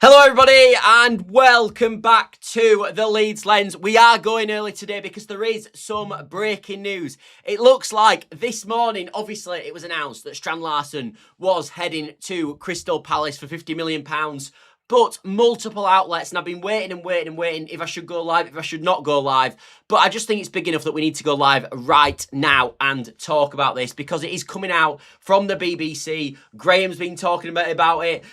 Hello everybody and welcome back to the Leeds Lens. We are going early today because there is some breaking news. It looks like this morning, obviously it was announced that Strand Larsen was heading to Crystal Palace for £50 million. But multiple outlets, and I've been waiting if I should go live, if I should not go live. But I just think it's big enough that we need to go live right now and talk about this because it is coming out from the BBC. Graham's been talking about it.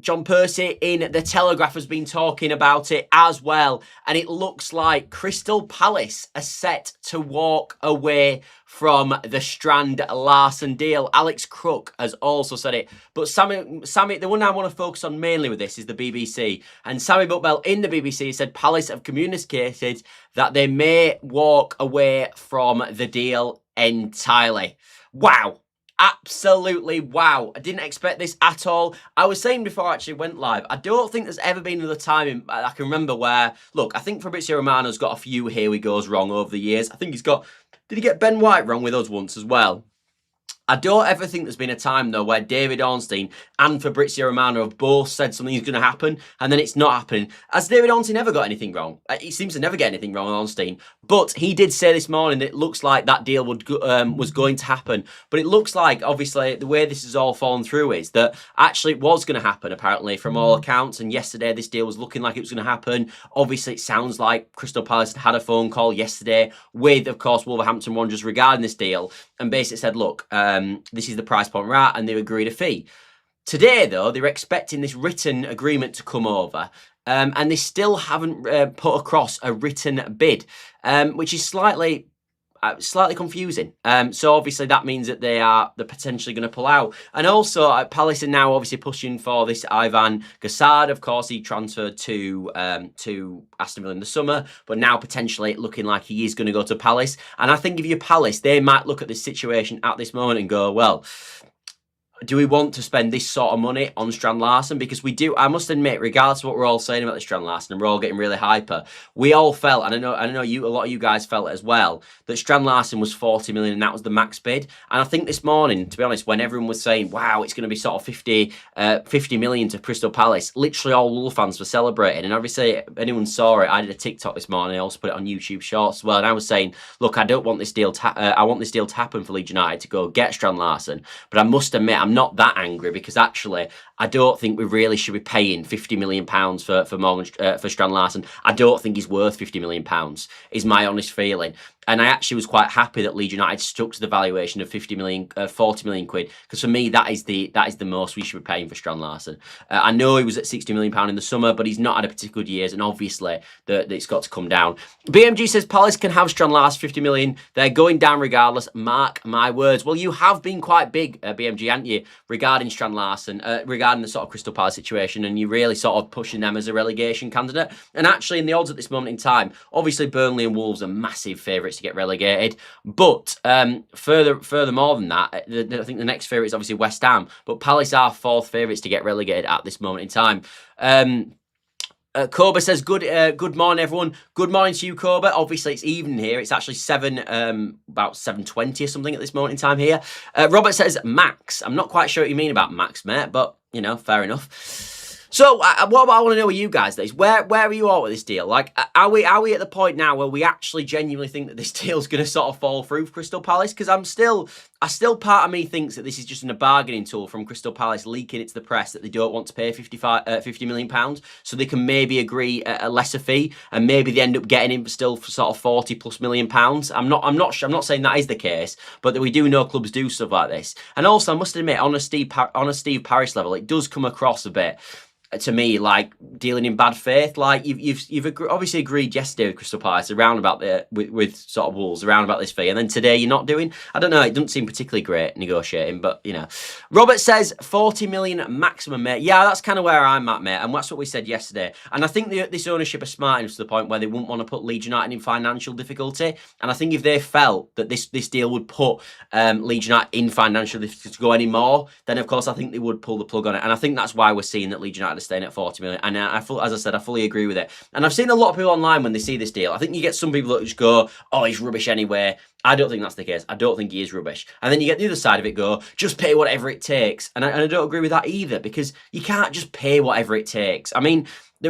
John Percy in The Telegraph has been talking about it as well. And it looks like Crystal Palace are set to walk away from the Strand Larsen deal. Alex Crook has also said it. But Sammy, the one I want to focus on mainly with this is the BBC. And Sammy Buckbell in the BBC said Palace have communicated that they may walk away from the deal entirely. Wow. Absolutely wow. I didn't expect this at all. I was saying before I actually went live, I don't think there's ever been another time I can remember where, look, I think Fabrizio Romano's got a few here we goes wrong over the years. I think he's got, did he get Ben White wrong with us once as well? I don't ever think there's been a time, though, where David Ornstein and Fabrizio Romano have both said something is going to happen, and then it's not happening. Has David Ornstein ever got anything wrong? He seems to never get anything wrong, Ornstein. But he did say this morning that it looks like that deal was going to happen. But it looks like, obviously, the way this has all fallen through is that actually it was going to happen, apparently, from all accounts. And yesterday, this deal was looking like it was going to happen. Obviously, it sounds like Crystal Palace had a phone call yesterday with, of course, Wolverhampton Wanderers regarding this deal. And basically said, look, this is the price point we're at, and they agreed a fee. Today, though, they're expecting this written agreement to come over, and they still haven't put across a written bid, which is slightly confusing. So obviously that means that they're potentially going to pull out. And also, Palace are now obviously pushing for this Ivan Gassard. Of course, he transferred to Aston Villa in the summer, but now potentially looking like he is going to go to Palace. And I think if you're Palace, they might look at this situation at this moment and go, well, do we want to spend this sort of money on Strand Larsen? Because we do, I must admit, regardless of what we're all saying about the Strand Larsen, and we're all getting really hyper, we all felt, and I know a lot of you guys felt it as well, that Strand Larsen was 40 million and that was the max bid. And I think this morning, to be honest, when everyone was saying, wow, it's going to be sort of 50 million to Crystal Palace, literally all Wolves fans were celebrating. And obviously, if anyone saw it, I did a TikTok this morning, I also put it on YouTube Shorts as well, and I was saying, look, I don't want this deal I want this deal to happen for Leeds United to go get Strand Larsen, but I must admit, I'm not that angry because actually I don't think we really should be paying £50 million for Strand Larsen. I don't think he's worth £50 million, is my honest feeling. And I actually was quite happy that Leeds United stuck to the valuation of 40 million quid, because for me that is the most we should be paying for Strand Larsen. I know he was at £60 million in the summer, but he's not had a particular good years, and obviously it's got to come down. BMG says Palace can have Strand Larsen 50 million. They're going down regardless. Mark my words. Well, you have been quite big, BMG, haven't you, regarding Strand Larsen, regarding the sort of Crystal Palace situation, and you're really sort of pushing them as a relegation candidate. And actually, in the odds at this moment in time, obviously Burnley and Wolves are massive favourites to get relegated, but furthermore than that, I think the next favourite is obviously West Ham, but Palace are fourth favourites to get relegated at this moment in time. Koba says, good morning, everyone. Good morning to you, Koba. Obviously, it's evening here. It's actually about 7:20 or something at this moment in time here. Robert says, Max. I'm not quite sure what you mean about Max, mate, but, you know, fair enough. So, what I want to know with you guys is, where are you all with this deal? Like, are we at the point now where we actually genuinely think that this deal's going to sort of fall through for Crystal Palace? Because part of me thinks that this is just a bargaining tool from Crystal Palace leaking it to the press that they don't want to pay £50 million, so they can maybe agree a lesser fee, and maybe they end up getting him still for sort of £40+ million. I'm not saying that is the case, but that we do know clubs do stuff like this. And also, I must admit, on a Steve Parish level, it does come across a bit to me like dealing in bad faith. Like you've obviously agreed yesterday with Crystal Palace around about with sort of Wolves around about this fee, and then today you're not doing. I don't know. It doesn't seem particularly great negotiating, but you know. Robert says 40 million maximum, mate. Yeah, that's kind of where I'm at, mate, and that's what we said yesterday. And I think this ownership are smart enough to the point where they wouldn't want to put Leeds United in financial difficulty. And I think if they felt that this deal would put Leeds United in financial difficulty to go anymore, then of course I think they would pull the plug on it. And I think that's why we're seeing that Leeds United staying at 40 million, and as I said, I fully agree with it. And I've seen a lot of people online when they see this deal, I think you get some people that just go, oh, he's rubbish anyway. I don't think that's the case. I don't think he is rubbish. And then you get the other side of it go, just pay whatever it takes. And I don't agree with that either, because you can't just pay whatever it takes. I mean,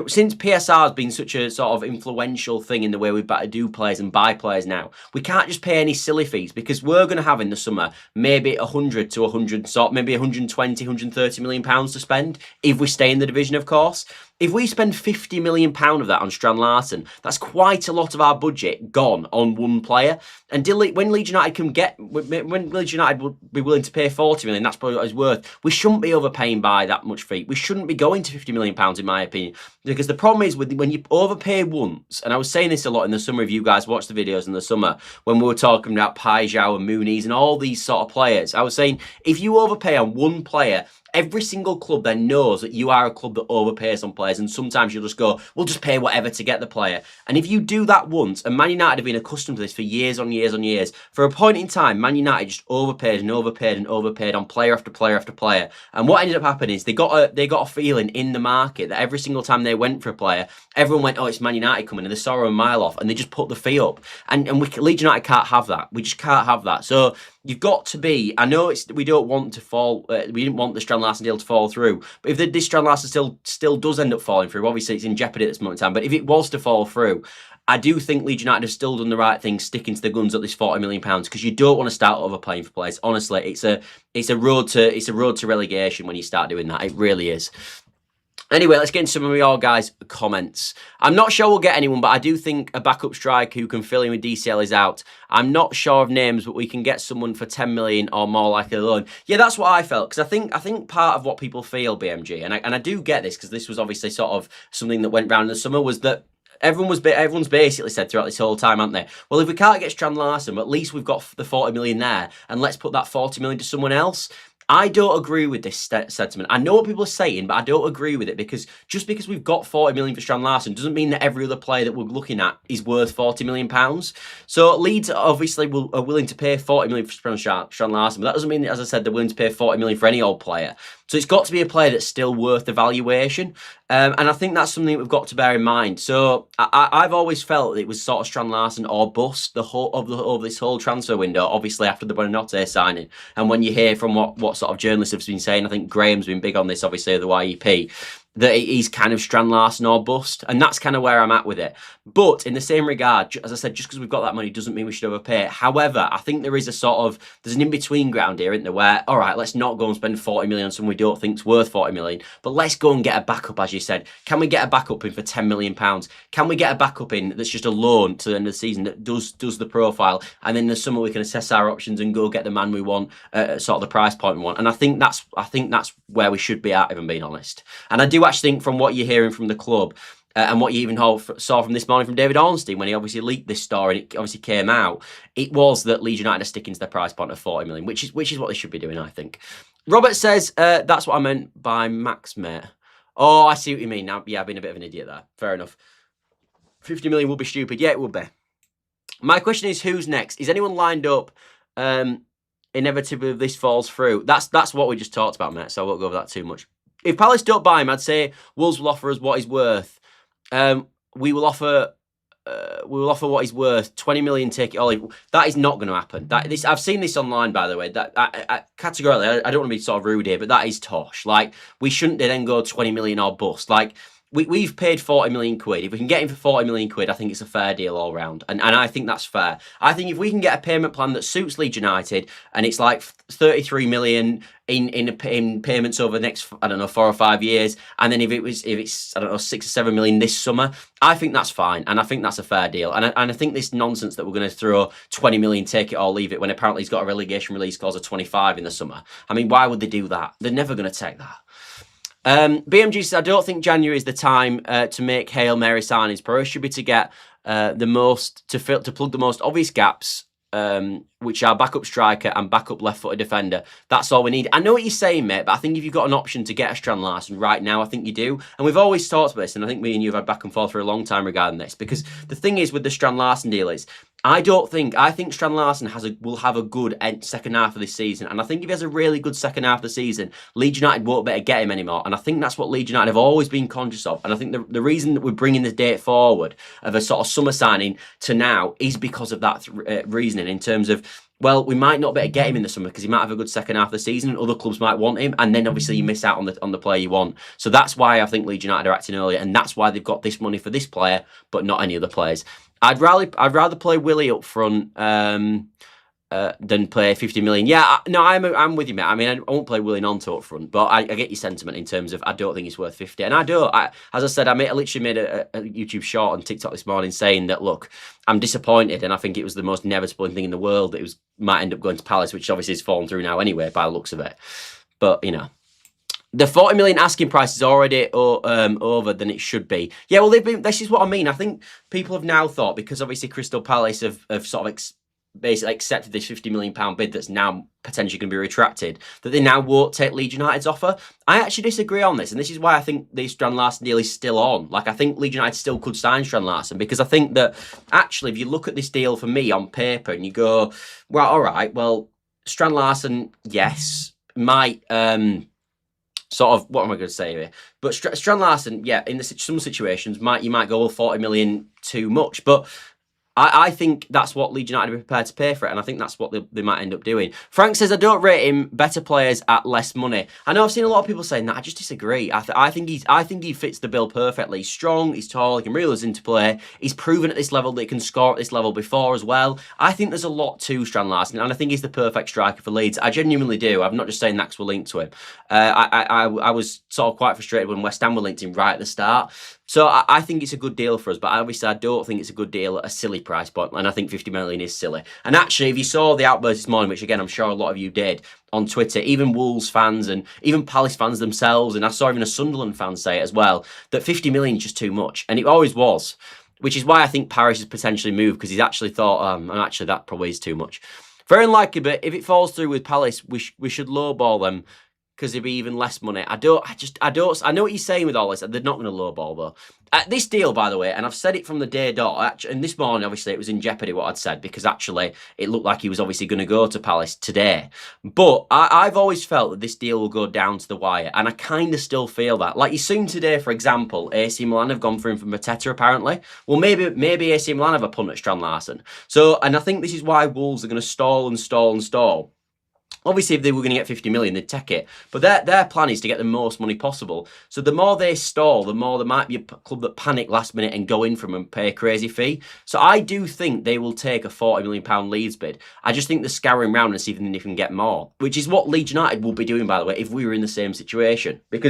since PSR has been such a sort of influential thing in the way we better do players and buy players now, we can't just pay any silly fees, because we're going to have in the summer maybe 100 to 100, maybe 120, 130 million pounds to spend if we stay in the division, of course. If we spend £50 million of that on Strand Larsen, that's quite a lot of our budget gone on one player. And when Leeds United when Leeds United will be willing to pay 40 million, that's probably what it's worth. We shouldn't be overpaying by that much fee. We shouldn't be going to £50 million, in my opinion, because the problem is when you overpay once, and I was saying this a lot in the summer, if you guys watched the videos in the summer, when we were talking about Bijol and Mooney's and all these sort of players, I was saying, if you overpay on one player, every single club then knows that you are a club that overpays on players, and sometimes you'll just go, we'll just pay whatever to get the player. And if you do that once, and Man United have been accustomed to this for years on years on years, for a point in time, Man United just overpaid and overpaid and overpaid on player after player after player. And what ended up happening is they got a feeling in the market that every single time they went for a player, everyone went, oh, it's Man United coming, and they saw a mile off, and they just put the fee up. And Leeds United can't have that. We just can't have that. So you've got to be, I know we don't want to fall, we didn't want the Strand Larsen deal to fall through, but if this Strand Larsen still does end up falling through, obviously it's in jeopardy at this moment in time, but if it was to fall through, I do think Leeds United have still done the right thing, sticking to the guns at this £40 million, because you don't want to start overpaying for players. Honestly, it's a road to relegation when you start doing that. It really is. Anyway, let's get into some of your guys' comments. I'm not sure we'll get anyone, but I do think a backup striker who can fill in with DCL is out. I'm not sure of names, but we can get someone for 10 million or more, like a loan. Yeah, that's what I felt, because I think part of what people feel, BMG, and I do get this, because this was obviously sort of something that went round in the summer, was that everyone's basically said throughout this whole time, haven't they? Well, if we can't get Strand Larsen, at least we've got the 40 million there, and let's put that 40 million to someone else. I don't agree with this sentiment. I know what people are saying, but I don't agree with it, because just because we've got 40 million for Strand Larsen doesn't mean that every other player that we're looking at is worth 40 million pounds. So Leeds obviously are willing to pay 40 million for Strand Larsen, but that doesn't mean that, as I said, they're willing to pay 40 million for any old player. So it's got to be a player that's still worth the valuation. And I think that's something we've got to bear in mind. So I've always felt it was sort of Strand Larsen or bust of this whole transfer window, obviously after the Buonanotte signing. And when you hear from what sort of journalists have been saying, I think Graham's been big on this, obviously, the YEP, that he's kind of Strand Larsen or bust. And that's kind of where I'm at with it. But in the same regard, as I said, just because we've got that money doesn't mean we should overpay. However, I think there is there's an in-between ground here, isn't there, where, all right, let's not go and spend 40 million on someone we don't think's worth 40 million, but let's go and get a backup, as you said. Can we get a backup in for 10 million pounds? Can we get a backup in that's just a loan to the end of the season that does the profile, and then in the summer we can assess our options and go get the man we want at sort of the price point we want? And I think that's where we should be at, if I'm being honest. And I do actually think, from what you're hearing from the club, and what you even saw from this morning from David Ornstein, when he obviously leaked this story and it obviously came out, it was that Leeds United are sticking to their price point of 40 million, which is what they should be doing, I think. Robert says, that's what I meant by Max, mate. Oh, I see what you mean. Now, yeah, I've been a bit of an idiot there. Fair enough. 50 million would be stupid. Yeah, it would be. My question is, who's next? Is anyone lined up inevitably if this falls through? That's what we just talked about, mate, so I won't go over that too much. If Palace don't buy him, I'd say Wolves will offer us what he's worth. We will offer what he's worth. 20 million, take it all. That is not going to happen. I've seen this online, by the way. That categorically, I don't want to be sort of rude here, but that is tosh. Like, we shouldn't then go 20 million or bust. Like, we've paid 40 million quid. If we can get him for 40 million quid, I think it's a fair deal all round. And I think that's fair. I think if we can get a payment plan that suits Leeds United, and it's like 33 million in payments over the next, I don't know, 4 or 5 years, and then if it's I don't know, 6 or 7 million this summer, I think that's fine, and I think that's a fair deal. And I think this nonsense that we're going to throw 20 million, take it or leave it, when apparently he's got a relegation release clause of 25 in the summer. I mean, why would they do that? They're never going to take that. BMG says, I don't think January is the time to make Hail Mary signings. Priority should be to get to plug the most obvious gaps which are backup striker and backup left-footed defender. That's all we need. I know what you're saying, mate, but I think if you've got an option to get a Strand Larsen right now, I think you do. And we've always talked about this, and I think me and you have had back and forth for a long time regarding this, because the thing is with the Strand Larsen deal is, I think Strand Larsen will have a good second half of this season. And I think if he has a really good second half of the season, Leeds United won't better get him anymore. And I think that's what Leeds United have always been conscious of. And I think the reason that we're bringing the date forward of a sort of summer signing to now is because of that reasoning, in terms of, well, we might not better get him in the summer because he might have a good second half of the season and other clubs might want him. And then obviously you miss out on the player you want. So that's why I think Leeds United are acting earlier. And that's why they've got this money for this player, but not any other players. I'd rather play Willie up front than play 50 million. Yeah, I'm with you, mate. I mean, I won't play Willie Gnonto up front, but I get your sentiment in terms of I don't think it's worth 50. And as I said, I literally made a YouTube short on TikTok this morning saying that, look, I'm disappointed, and I think it was the most inevitable thing in the world that it might end up going to Palace, which obviously has fallen through now anyway by the looks of it. But, you know. The 40 million asking price is already over than it should be. Yeah, well, this is what I mean. I think people have now thought, because obviously Crystal Palace have sort of basically accepted this £50 million bid that's now potentially going to be retracted, that they now won't take Leeds United's offer. I actually disagree on this, and this is why I think the Strand Larsen deal is still on. Like, I think Leeds United still could sign Strand Larsen, because I think that actually, if you look at this deal for me on paper and you go, well, all right, well, Strand Larsen, yes, might... sort of, what am I going to say here? But Strand Larsen, yeah, in some situations, you might go, well, 40 million too much. But I think that's what Leeds United are prepared to pay for it, and I think that's what they might end up doing. Frank says, I don't rate him, better players at less money. I know I've seen a lot of people saying that. I just disagree. I think he fits the bill perfectly. He's strong, he's tall, he can reel us into play. He's proven at this level that he can score at this level before as well. I think there's a lot to Strand Larsen, and I think he's the perfect striker for Leeds. I genuinely do. I'm not just saying that because we're linked to him. I was sort of quite frustrated when West Ham were linked him right at the start. So I think it's a good deal for us, but obviously I don't think it's a good deal at a silly price point, and I think 50 million is silly. And actually, if you saw the outburst this morning, which again I'm sure a lot of you did on Twitter, even Wolves fans and even Palace fans themselves, and I saw even a Sunderland fan say it as well, that 50 million is just too much, and it always was, which is why I think Parish has potentially moved, because he's actually thought, actually that probably is too much. Very unlikely, but if it falls through with Palace, we should lowball them, because it'd be even less money. I know what you're saying with all this. They're not going to lowball, though. This deal, by the way, and I've said it from the day dot, and this morning, obviously, it was in jeopardy what I'd said, because actually, it looked like he was obviously going to go to Palace today. But I've always felt that this deal will go down to the wire, and I kind of still feel that. Like, you soon today, for example, AC Milan have gone for him from Mateta, apparently. Well, maybe AC Milan have a punt at Strand Larsen. So, and I think this is why Wolves are going to stall and stall and stall. Obviously, if they were going to get 50 million, they'd take it. But their plan is to get the most money possible. So the more they stall, the more there might be a club that panic last minute and go in for them and pay a crazy fee. So I do think they will take a £40 million Leeds bid. I just think they're scouring around and see if they can get more, which is what Leeds United will be doing, by the way, if we were in the same situation. But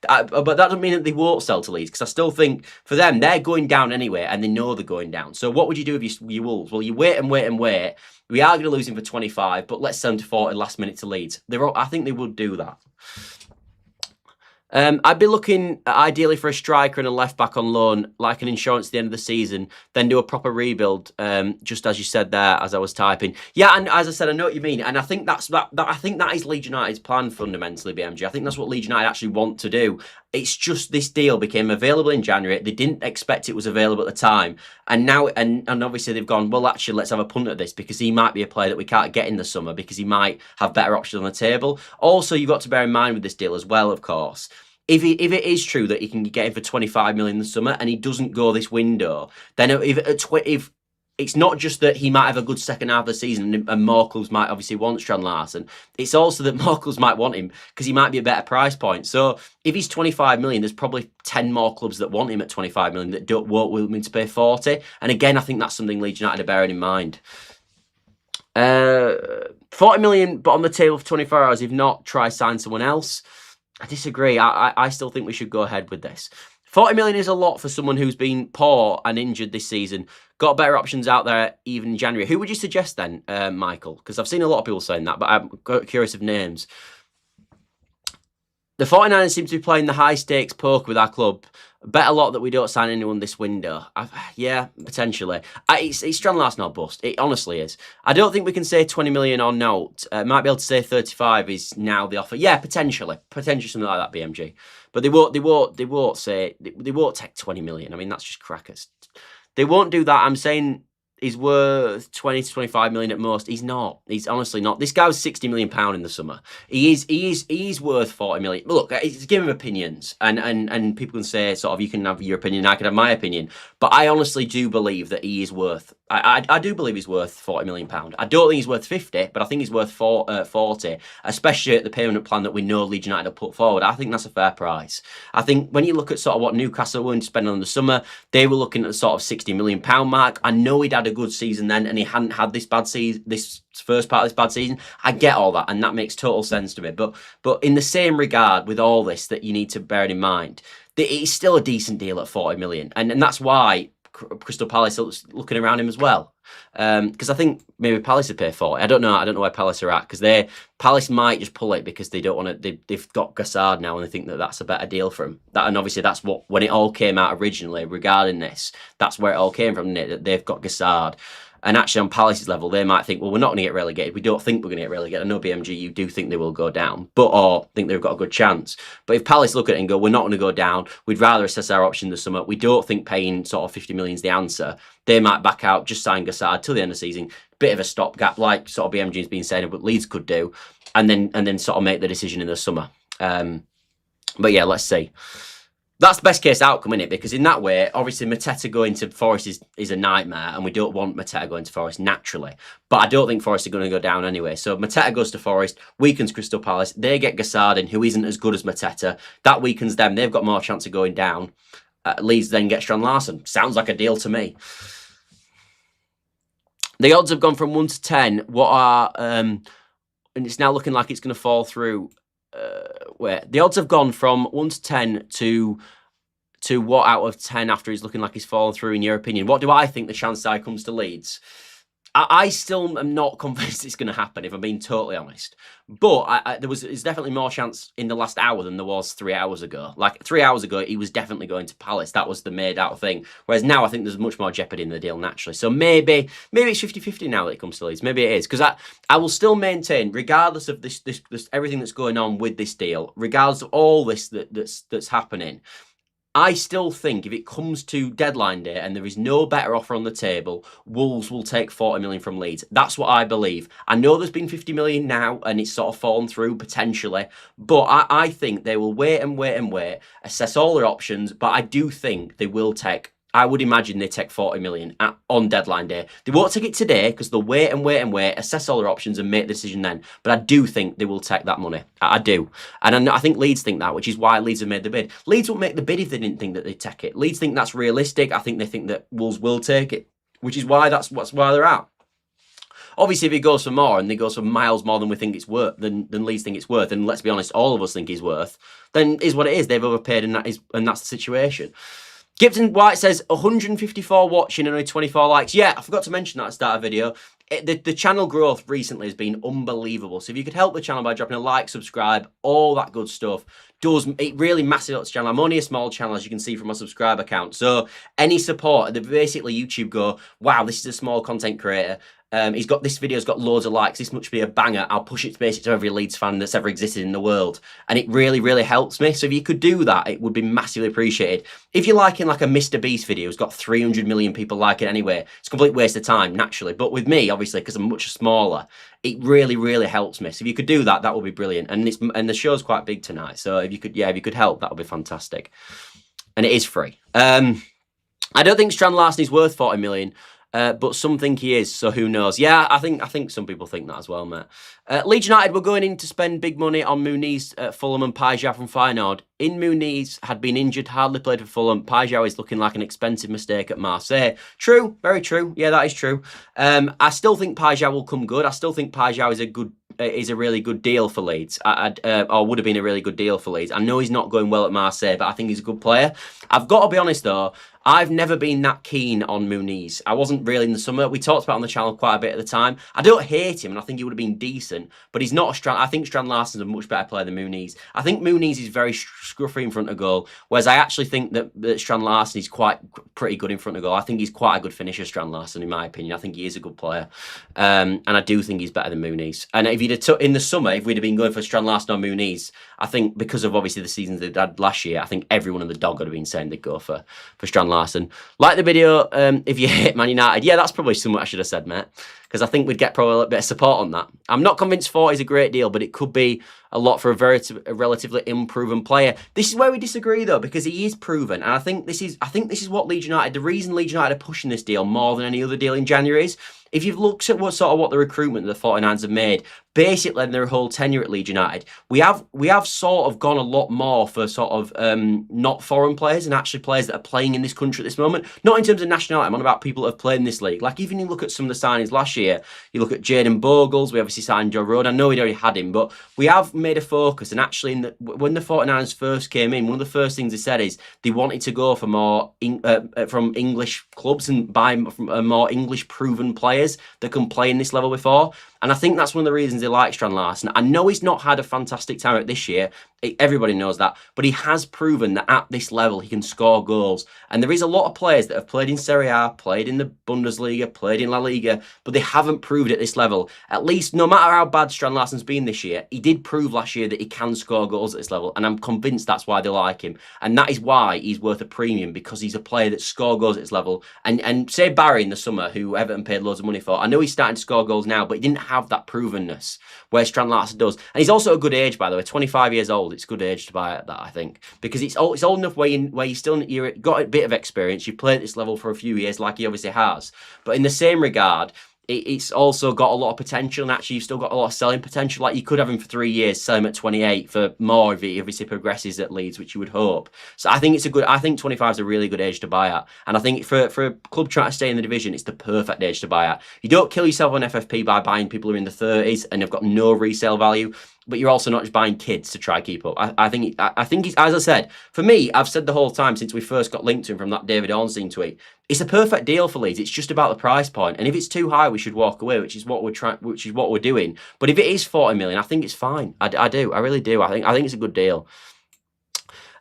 that doesn't mean that they won't sell to Leeds, because I still think for them, they're going down anyway, and they know they're going down. So what would you do if you Wolves? Well, you wait and wait and wait. We are going to lose him for 25, but let's sell him to 40 last minute to Leeds. I think they would do that. I'd be looking ideally for a striker and a left back on loan, like an insurance at the end of the season, then do a proper rebuild, just as you said there, as I was typing. Yeah, and as I said, I know what you mean, and I think I think that is Leeds United's plan fundamentally, BMG. I think that's what Leeds United actually want to do. It's just this deal became available in January. They didn't expect it was available at the time, and now and obviously they've gone, well, actually, let's have a punt at this, because he might be a player that we can't get in the summer, because he might have better options on the table. Also, you've got to bear in mind with this deal as well, of course. If it is true that he can get him for 25 million in the summer and he doesn't go this window, then if it's not just that he might have a good second half of the season and more clubs might obviously want Strand Larsen, it's also that more clubs might want him because he might be a better price point. So if he's 25 million, there's probably 10 more clubs that want him at 25 million that won't willing him to pay 40. And again, I think that's something Leeds United are bearing in mind. 40 million, but on the table for 24 hours. If not, try sign someone else. I disagree. I still think we should go ahead with this. 40 million is a lot for someone who's been poor and injured this season. Got better options out there even in January. Who would you suggest then, Michael? Because I've seen a lot of people saying that, but I'm curious of names. The 49ers seem to be playing the high-stakes poker with our club. Bet a lot that we don't sign anyone this window. Yeah, potentially. It's Strand Larsen or bust. It honestly is. I don't think we can say 20 million or not. Might be able to say 35 is now the offer. Yeah, potentially something like that. BMG, but they won't say they won't take 20 million. I mean, that's just crackers. They won't do that. I'm saying he's worth 20 to 25 million at most. He's not. He's honestly not. This guy was 60 million pound in the summer. He is worth 40 million. Look, it's a game of opinions, and people can say sort of you can have your opinion, I can have my opinion, but I honestly do believe that he is worth. I do believe he's worth 40 million pound. I don't think he's worth 50, but I think he's worth 40, especially at the payment plan that we know Leeds United have put forward. I think that's a fair price. I think when you look at sort of what Newcastle were spending on the summer, they were looking at the sort of 60 million pound mark. I know he'd had a good season then, and he hadn't had this bad season, this first part of this bad season. I get all that, and that makes total sense to me. But in the same regard, with all this, that you need to bear in mind, that it's still a decent deal at 40 million, and that's why Crystal Palace are looking around him as well. Because I think maybe Palace would pay 40. I don't know where Palace are at, because Palace might just pull it because they don't want to. They've got Gassard now, and they think that that's a better deal for him. And obviously that's what, when it all came out originally regarding this, that's where it all came from. That they've got Gassard. And actually, on Palace's level, they might think, well, we're not going to get relegated. We don't think we're going to get relegated. I know, BMG, you do think they will go down, or think they've got a good chance. But if Palace look at it and go, we're not going to go down, we'd rather assess our option this summer, we don't think paying sort of 50 million is the answer, they might back out, just sign Gassard till the end of the season, bit of a stopgap, like sort of BMG's been saying, but Leeds could do, and then sort of make the decision in the summer. But yeah, let's see. That's the best case outcome, isn't it? Because in that way, obviously, Mateta going to Forest is a nightmare, and we don't want Mateta going to Forest naturally. But I don't think Forest are going to go down anyway. So Mateta goes to Forest, weakens Crystal Palace. They get Gassard in, who isn't as good as Mateta. That weakens them. They've got more chance of going down. Leeds then get Strand Larsen. Sounds like a deal to me. The odds have gone from 1 to 10. What are... and it's now looking like it's going to fall through... where the odds have gone from 1 to 10 to what out of 10 after he's looking like he's fallen through, in your opinion? What do I think the chance that comes to Leeds? I still am not convinced it's going to happen, if I'm being totally honest. But there's definitely more chance in the last hour than there was 3 hours ago. Like 3 hours ago, he was definitely going to Palace. That was the made out thing. Whereas now I think there's much more jeopardy in the deal naturally. So maybe it's 50-50 now that it comes to Leeds. Maybe it is. Because I will still maintain, regardless of this everything that's going on with this deal, regardless of all this that's happening, I still think if it comes to deadline day and there is no better offer on the table, Wolves will take 40 million from Leeds. That's what I believe. I know there's been 50 million now and it's sort of fallen through potentially, but I think they will wait and wait and wait, assess all their options, but I do think they will take, I would imagine they take 40 million on deadline day. They won't take it today because they'll wait and wait and wait, assess all their options and make the decision then. But I do think they will take that money. I do. And I think Leeds think that, which is why Leeds have made the bid. Leeds won't make the bid if they didn't think that they'd take it. Leeds think that's realistic. I think they think that Wolves will take it, which is why that's where they're at. Obviously, if it goes for more and it goes for miles more than we think it's worth, than Leeds think it's worth, and let's be honest, all of us think he's worth, then is what it is. They've overpaid and that's the situation. Gibson White says 154 watching and only 24 likes. Yeah, I forgot to mention that at the start of the video. The channel growth recently has been unbelievable. So if you could help the channel by dropping a like, subscribe, all that good stuff, it really massive helps the channel. I'm only a small channel, as you can see from my subscriber count. So any support, basically YouTube go, wow, this is a small content creator. This video's got loads of likes. This must be a banger. I'll push it basically to every Leeds fan that's ever existed in the world. And it really, really helps me. So if you could do that, it would be massively appreciated. If you're liking like a Mr. Beast video, who's got 300 million people like it anyway, it's a complete waste of time, naturally. But with me, obviously, because I'm much smaller, it really, really helps me. So if you could do that, that would be brilliant. And the show's quite big tonight. So if you could help, that would be fantastic. And it is free. I don't think Strand Larsen is worth 40 million. But some think he is, so who knows? Yeah, I think some people think that as well, mate. Leeds United were going in to spend big money on Muniz, Fulham and Bijol from Feyenoord. Muniz had been injured, hardly played for Fulham. Bijol is looking like an expensive mistake at Marseille. True, very true. Yeah, that is true. I still think Bijol will come good. I still think Bijol is a really good deal for Leeds, or would have been a really good deal for Leeds. I know he's not going well at Marseille, but I think he's a good player. I've got to be honest though, I've never been that keen on Muniz. I wasn't really in the summer. We talked about it on the channel quite a bit at the time. I don't hate him, and I think he would have been decent, but he's not a Strand. I think Strand Larsen's a much better player than Muniz. I think Muniz is very scruffy in front of goal, whereas I actually think that Strand Larsen is pretty good in front of goal. I think he's quite a good finisher, Strand Larsen, in my opinion. I think he is a good player, and I do think he's better than Muniz. And if you'd have in the summer, if we'd have been going for Strand Larsen or Muniz, I think because of obviously the seasons they had last year, I think everyone in the dog would have been saying they'd go for Strand Larsen. Like the video, if you hate Man United, yeah, that's probably something I should have said, mate, because I think we'd get probably a little bit of support on that. I'm not convinced 40 is a great deal, but it could be a lot for a relatively unproven player. This is where we disagree, though, because he is proven, and I think this is what Leeds United. The reason Leeds United are pushing this deal more than any other deal in January is, if you've looked at what the recruitment the 49ers have made, basically in their whole tenure at Leeds United, we have sort of gone a lot more for sort of not foreign players and actually players that are playing in this country at this moment. Not in terms of nationality, I'm on about people that have played in this league. Like, even you look at some of the signings last year, you look at Jaden Bogles, we obviously signed Joe Road. I know we'd already had him, but we have made a focus. And actually, when the 49ers first came in, one of the first things they said is they wanted to go for more from English clubs and buy more English proven players that can play in this level before. And I think that's one of the reasons they like Strand Larsen. I know he's not had a fantastic time at this year. Everybody knows that. But he has proven that at this level, he can score goals. And there is a lot of players that have played in Serie A, played in the Bundesliga, played in La Liga, but they haven't proved at this level. At least, no matter how bad Strand Larsen's been this year, he did prove last year that he can score goals at this level. And I'm convinced that's why they like him. And that is why he's worth a premium, because he's a player that scores goals at this level. And say Barry in the summer, who Everton paid loads of money for, I know he's starting to score goals now, but he didn't have that provenness where Strand Larsen does. And he's also a good age, by the way, 25 years old. It's a good age to buy at that, I think, because it's old enough where you've got a bit of experience. You've played at this level for a few years, like he obviously has. But in the same regard, it's also got a lot of potential, and actually you've still got a lot of selling potential. Like, you could have him for 3 years, sell him at 28 for more if he obviously progresses at Leeds, which you would hope. So I think I think 25 is a really good age to buy at. And I think for a club trying to stay in the division, it's the perfect age to buy at. You don't kill yourself on FFP by buying people who are in the 30s and have got no resale value, but you're also not just buying kids to try keep up. I think he's, as I said, for me, I've said the whole time since we first got linked to him from that David Ornstein tweet, it's a perfect deal for Leeds. It's just about the price point, and if it's too high, we should walk away, which is what we're doing. But if it is 40 million, I think it's fine. I really do. I think it's a good deal.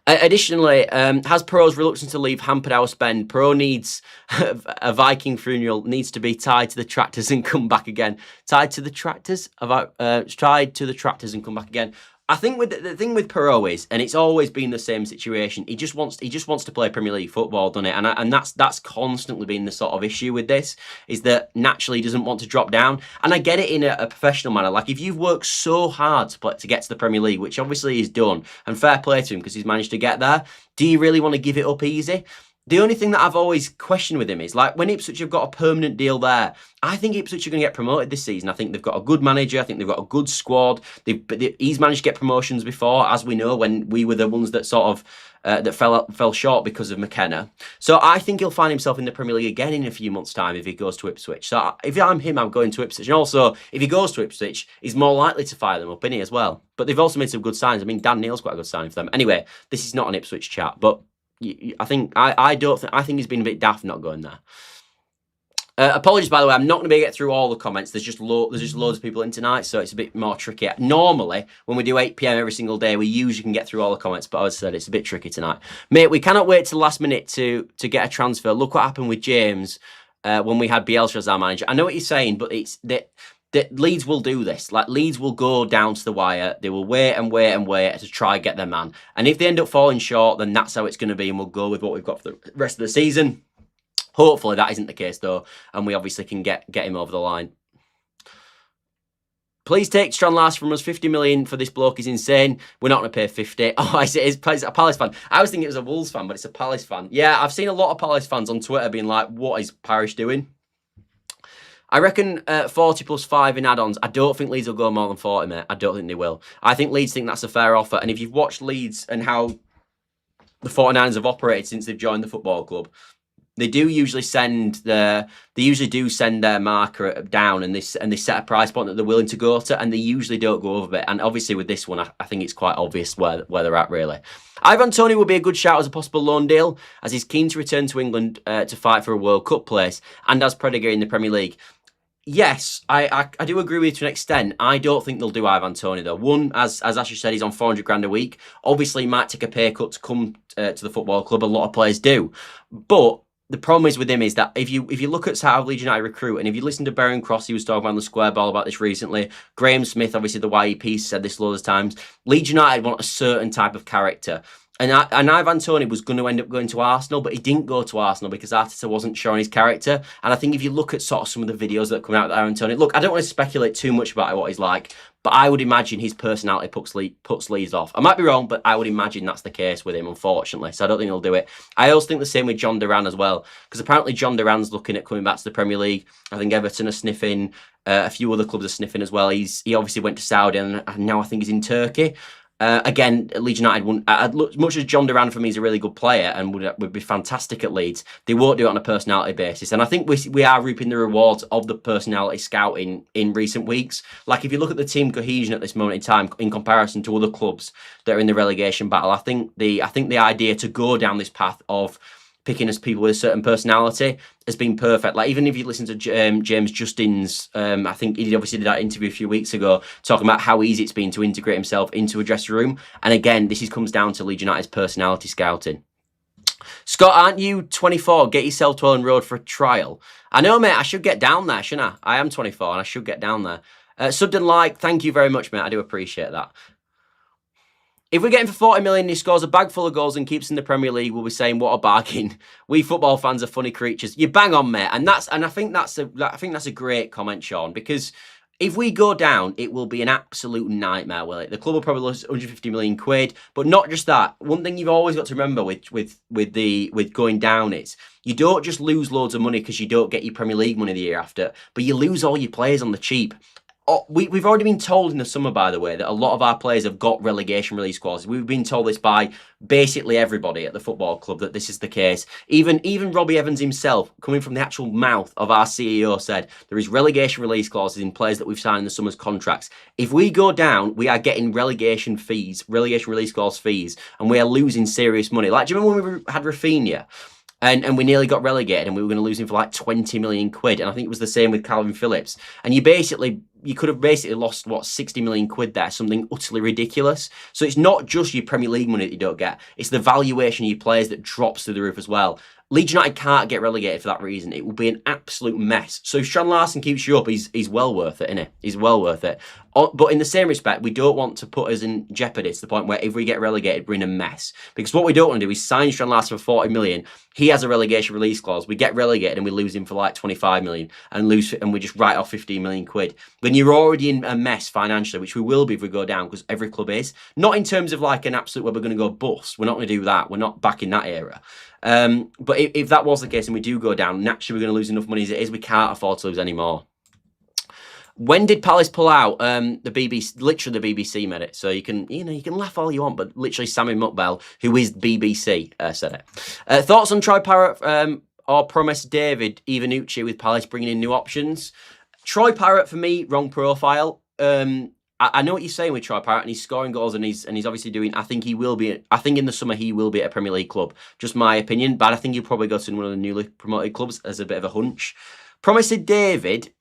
Additionally, has Pro's reluctance to leave hampered our spend? Pro needs a Viking funeral, needs to be tied to the tractors and come back again. Tied to the tractors? Tied to the tractors and come back again. I think the thing with Pro is, and it's always been the same situation, he just wants to play Premier League football, doesn't it? And that's constantly been the sort of issue with this, is that naturally he doesn't want to drop down. And I get it in a professional manner. Like, if you've worked so hard to get to the Premier League, which obviously he's done, and fair play to him because he's managed to get there, do you really want to give it up easy? The only thing that I've always questioned with him is, like, when Ipswich have got a permanent deal there, I think Ipswich are going to get promoted this season. I think they've got a good manager. I think they've got a good squad. He's managed to get promotions before, as we know, when we were the ones that sort of that fell short because of McKenna. So I think he'll find himself in the Premier League again in a few months' time if he goes to Ipswich. So if I'm him, I'm going to Ipswich. And also, if he goes to Ipswich, he's more likely to fire them up, isn't he, as well? But they've also made some good signs. I mean, Dan Neil's quite a good signing for them. Anyway, this is not an Ipswich chat, but I think he's been a bit daft not going there. Apologies, by the way, I'm not going to be able to get through all the comments. There's just loads of people in tonight, so it's a bit more tricky. Normally, when we do 8 PM every single day, we usually can get through all the comments, but as I said, it's a bit tricky tonight. Mate, we cannot wait till the last minute to get a transfer. Look what happened with James when we had Bielsa as our manager. I know what you're saying, but it's that Leeds will do this. Like, Leeds will go down to the wire. They will wait and wait and wait to try and get their man. And if they end up falling short, then that's how it's going to be, and we'll go with what we've got for the rest of the season. Hopefully that isn't the case, though, and we obviously can get him over the line. Please take Strand Larsen from us. 50 million for this bloke is insane. We're not going to pay 50. Oh, it's a Palace fan. I was thinking it was a Wolves fan, but it's a Palace fan. Yeah, I've seen a lot of Palace fans on Twitter being like, what is Parish doing? I reckon 40 plus 5 in add-ons. I don't think Leeds will go more than 40, mate. I don't think they will. I think Leeds think that's a fair offer. And if you've watched Leeds and how the 49ers have operated since they've joined the football club, They do usually send their marker down, and they set a price point that they're willing to go to, and they usually don't go over it. And obviously with this one, I think it's quite obvious where they're at really. Ivan Toney would be a good shout as a possible loan deal, as he's keen to return to England to fight for a World Cup place and as pedigree in the Premier League. Yes, I do agree with you to an extent. I don't think they'll do Ivan Toney though. One, as Ashley said, he's on 400 grand a week. Obviously, he might take a pay cut to come to the football club. A lot of players do, but the problem is with him is that if you look at how Leeds United recruit, and if you listen to Baron Cross, he was talking on the Square Ball about this recently. Graham Smith, obviously the YEP, said this loads of times. Leeds United want a certain type of character. And Ivan Toney was going to end up going to Arsenal, but he didn't go to Arsenal because Arteta wasn't showing his character. And I think if you look at sort of some of the videos that come out of Ivan Toney, look, I don't want to speculate too much about what he's like, but I would imagine his personality puts Leeds off. I might be wrong, but I would imagine that's the case with him, unfortunately. So I don't think he'll do it. I also think the same with John Duran as well, because apparently John Duran's looking at coming back to the Premier League. I think Everton are sniffing. A few other clubs are sniffing as well. He obviously went to Saudi, and now I think he's in Turkey. Again, Leeds United wouldn't, as much as John Duran for me is a really good player and would be fantastic at Leeds, they won't do it on a personality basis. And I think we are reaping the rewards of the personality scouting in recent weeks. Like if you look at the team cohesion at this moment in time in comparison to other clubs that are in the relegation battle, I think the idea to go down this path of picking as people with a certain personality has been perfect. Like even if you listen to James Justin's, I think he obviously did that interview a few weeks ago, talking about how easy it's been to integrate himself into a dressing room. And again, this comes down to Leeds United's personality scouting. Scott, aren't you 24? Get yourself to Ellen Road for a trial. I know, mate. I should get down there, shouldn't I? I am 24 and I should get down there. Sudden like, thank you very much, mate. I do appreciate that. If we get him for 40 million, he scores a bag full of goals and keeps in the Premier League, we'll be saying, what a bargain. We football fans are funny creatures. You bang on, mate. And I think that's a great comment, Sean, because if we go down, it will be an absolute nightmare, will it? The club will probably lose 150 million quid. But not just that. One thing you've always got to remember with going down is you don't just lose loads of money because you don't get your Premier League money the year after, but you lose all your players on the cheap. We've already been told in the summer, by the way, that a lot of our players have got relegation release clauses. We've been told this by basically everybody at the football club, that this is the case. Even Robbie Evans himself, coming from the actual mouth of our CEO, said there is relegation release clauses in players that we've signed in the summer's contracts. If we go down, we are getting relegation release clause fees, and we are losing serious money. Like, do you remember when we had Rafinha? And we nearly got relegated and we were going to lose him for like 20 million quid. And I think it was the same with Calvin Phillips. And you could have basically lost, 60 million quid there, something utterly ridiculous. So it's not just your Premier League money that you don't get. It's the valuation of your players that drops through the roof as well. Leeds United can't get relegated for that reason. It will be an absolute mess. So if Strand Larsen keeps you up, he's well worth it, isn't he? He's well worth it. But in the same respect, we don't want to put us in jeopardy to the point where if we get relegated, we're in a mess. Because what we don't want to do is sign Strand Larsen for 40 million. He has a relegation release clause. We get relegated and we lose him for like 25 million and we just write off 15 million quid. When you're already in a mess financially, which we will be if we go down, because every club is. Not in terms of like an absolute where we're going to go bust. We're not going to do that. We're not back in that era. But if that was the case and we do go down, naturally we're going to lose enough money as it is. We can't afford to lose any more. When did Palace pull out? The BBC, literally the BBC made it. So you can laugh all you want, but literally Sammy Muckbell, who is BBC, said it. Thoughts on Troy Parrott or Promise David Ivanucci with Palace bringing in new options? Troy Parrott, for me, wrong profile. I know what you're saying with Troy Parrott, and he's scoring goals, and he's obviously doing. I think in the summer he will be at a Premier League club. Just my opinion, but I think he'll probably go to one of the newly promoted clubs as a bit of a hunch. Promise David,